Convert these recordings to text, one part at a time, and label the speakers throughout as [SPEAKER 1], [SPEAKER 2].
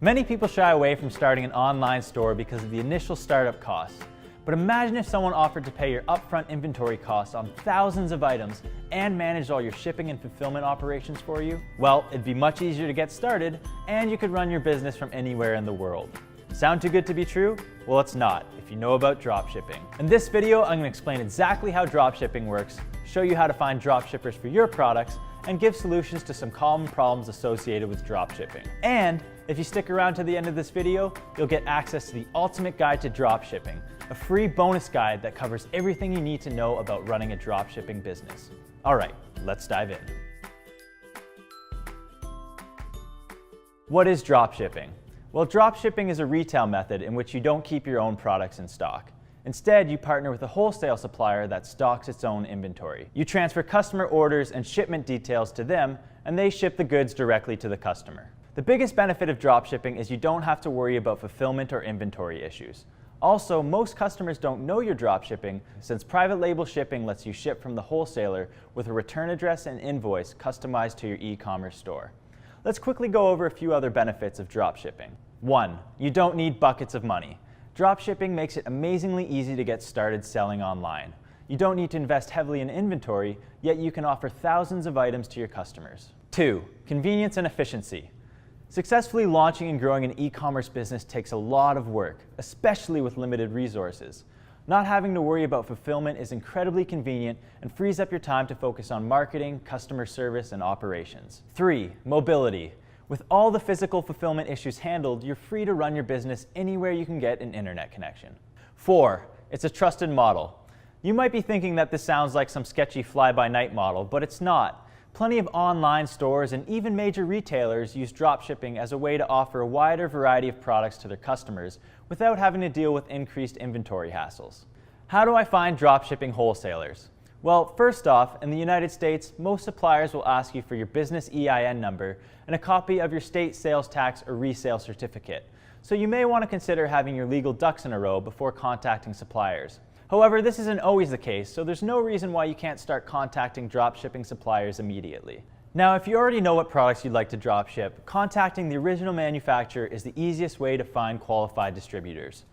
[SPEAKER 1] Many people shy away from starting an online store because of the initial startup costs. But imagine if someone offered to pay your upfront inventory costs on thousands of items and managed all your shipping and fulfillment operations for you. Well, it'd be much easier to get started, and you could run your business from anywhere in the world. Sound too good to be true? Well, it's not, if you know about dropshipping. In this video, I'm going to explain exactly how dropshipping works, show you how to find dropshippers for your products, and give solutions to some common problems associated with dropshipping. And if you stick around to the end of this video, you'll get access to the ultimate guide to dropshipping, a free bonus guide that covers everything you need to know about running a dropshipping business. All right, let's dive in. What is dropshipping? Well, dropshipping is a retail method in which you don't keep your own products in stock. Instead, you partner with a wholesale supplier that stocks its own inventory. You transfer customer orders and shipment details to them, and they ship the goods directly to the customer. The biggest benefit of dropshipping is you don't have to worry about fulfillment or inventory issues. Also, most customers don't know you're dropshipping, since private label shipping lets you ship from the wholesaler with a return address and invoice customized to your e-commerce store. Let's quickly go over a few other benefits of dropshipping. 1. You don't need buckets of money. Dropshipping makes it amazingly easy to get started selling online. You don't need to invest heavily in inventory, yet you can offer thousands of items to your customers. 2. Convenience and efficiency. Successfully launching and growing an e-commerce business takes a lot of work, especially with limited resources. Not having to worry about fulfillment is incredibly convenient and frees up your time to focus on marketing, customer service, and operations. 3. Mobility. With all the physical fulfillment issues handled, you're free to run your business anywhere you can get an internet connection. 4. It's a trusted model. You might be thinking that this sounds like some sketchy fly-by-night model, but it's not. Plenty of online stores and even major retailers use dropshipping as a way to offer a wider variety of products to their customers without having to deal with increased inventory hassles. How do I find dropshipping wholesalers? Well, first off, in the United States, most suppliers will ask you for your business EIN number and a copy of your state sales tax or resale certificate. So you may want to consider having your legal ducks in a row before contacting suppliers. However, this isn't always the case, so there's no reason why you can't start contacting dropshipping suppliers immediately. Now, if you already know what products you'd like to dropship, contacting the original manufacturer is the easiest way to find qualified distributors.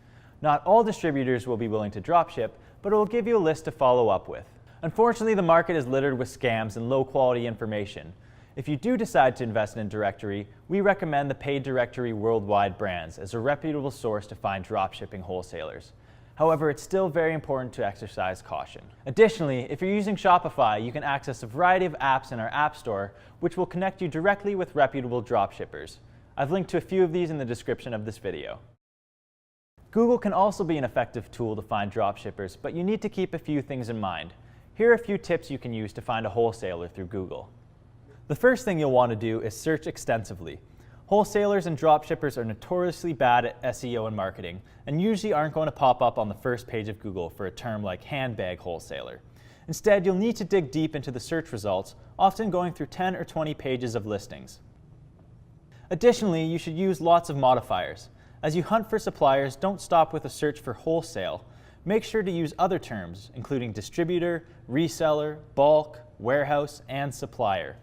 [SPEAKER 1] Not all distributors will be willing to dropship, but it will give you a list to follow up with. Unfortunately, the market is littered with scams and low-quality information. If you do decide to invest in a directory, we recommend the Paid Directory Worldwide Brands as a reputable source to find dropshipping wholesalers. However, it's still very important to exercise caution. Additionally, if you're using Shopify, you can access a variety of apps in our App Store, which will connect you directly with reputable dropshippers. I've linked to a few of these in the description of this video. Google can also be an effective tool to find dropshippers, but you need to keep a few things in mind. Here are a few tips you can use to find a wholesaler through Google. The first thing you'll want to do is search extensively. Wholesalers and dropshippers are notoriously bad at SEO and marketing, and usually aren't going to pop up on the first page of Google for a term like handbag wholesaler. Instead, you'll need to dig deep into the search results, often going through 10 or 20 pages of listings. Additionally, you should use lots of modifiers. As you hunt for suppliers, don't stop with a search for wholesale. Make sure to use other terms, including distributor, reseller, bulk, warehouse, and supplier.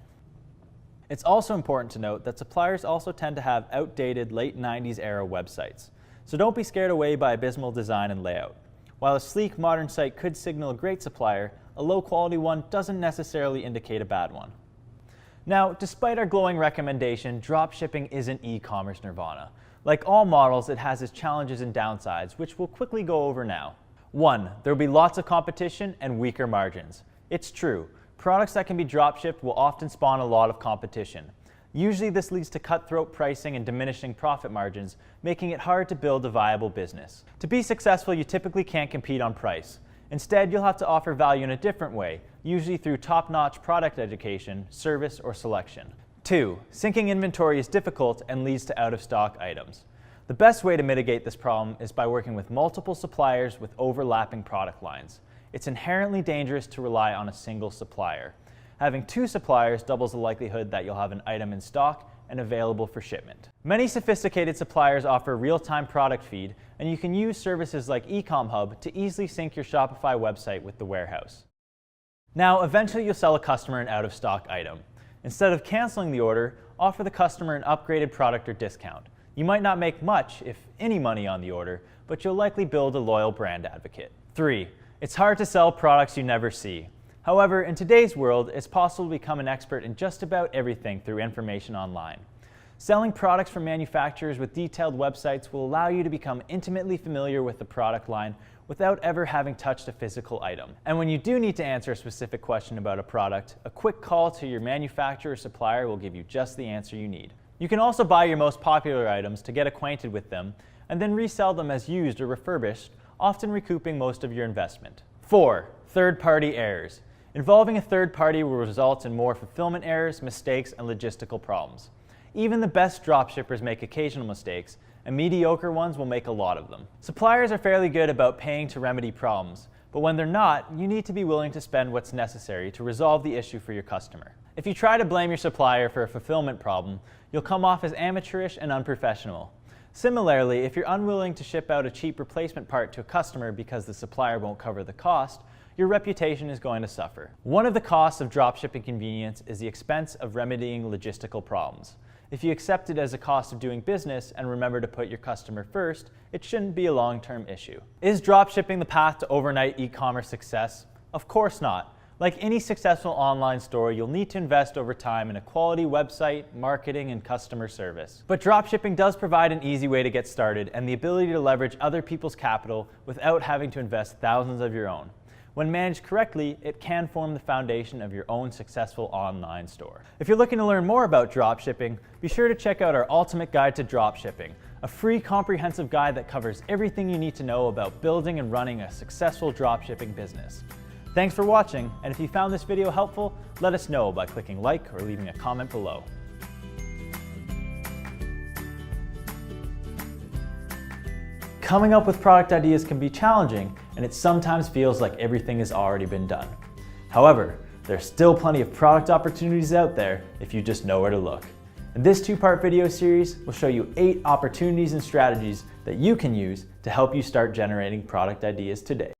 [SPEAKER 1] It's also important to note that suppliers also tend to have outdated late 90s era websites, so don't be scared away by abysmal design and layout. While a sleek modern site could signal a great supplier, a low quality one doesn't necessarily indicate a bad one. Now, despite our glowing recommendation, dropshipping isn't e-commerce nirvana. Like all models, it has its challenges and downsides, which we'll quickly go over now. 1. There will be lots of competition and weaker margins. It's true. Products that can be dropshipped will often spawn a lot of competition. Usually this leads to cutthroat pricing and diminishing profit margins, making it hard to build a viable business. To be successful, you typically can't compete on price. Instead, you'll have to offer value in a different way, usually through top-notch product education, service, or selection. 2. Syncing inventory is difficult and leads to out-of-stock items. The best way to mitigate this problem is by working with multiple suppliers with overlapping product lines. It's inherently dangerous to rely on a single supplier. Having 2 suppliers doubles the likelihood that you'll have an item in stock and available for shipment. Many sophisticated suppliers offer real-time product feed, and you can use services like EcomHub to easily sync your Shopify website with the warehouse. Now, eventually you'll sell a customer an out-of-stock item. Instead of canceling the order, offer the customer an upgraded product or discount. You might not make much, if any money on the order, but you'll likely build a loyal brand advocate. 3. It's hard to sell products you never see. However, in today's world, it's possible to become an expert in just about everything through information online. Selling products from manufacturers with detailed websites will allow you to become intimately familiar with the product line without ever having touched a physical item. And when you do need to answer a specific question about a product, a quick call to your manufacturer or supplier will give you just the answer you need. You can also buy your most popular items to get acquainted with them and then resell them as used or refurbished, often recouping most of your investment. 4. Third-party errors. Involving a third party will result in more fulfillment errors, mistakes, and logistical problems. Even the best dropshippers make occasional mistakes, and mediocre ones will make a lot of them. Suppliers are fairly good about paying to remedy problems, but when they're not, you need to be willing to spend what's necessary to resolve the issue for your customer. If you try to blame your supplier for a fulfillment problem, you'll come off as amateurish and unprofessional. Similarly, if you're unwilling to ship out a cheap replacement part to a customer because the supplier won't cover the cost, your reputation is going to suffer. One of the costs of dropshipping convenience is the expense of remedying logistical problems. If you accept it as a cost of doing business and remember to put your customer first, it shouldn't be a long-term issue. Is dropshipping the path to overnight e-commerce success? Of course not. Like any successful online store, you'll need to invest over time in a quality website, marketing, and customer service. But dropshipping does provide an easy way to get started and the ability to leverage other people's capital without having to invest thousands of your own. When managed correctly, it can form the foundation of your own successful online store. If you're looking to learn more about dropshipping, be sure to check out our Ultimate Guide to Dropshipping, a free comprehensive guide that covers everything you need to know about building and running a successful dropshipping business. Thanks for watching, and if you found this video helpful, let us know by clicking like or leaving a comment below. Coming up with product ideas can be challenging, and it sometimes feels like everything has already been done. However, there's still plenty of product opportunities out there if you just know where to look. In this 2-part video series, we'll show you 8 opportunities and strategies that you can use to help you start generating product ideas today.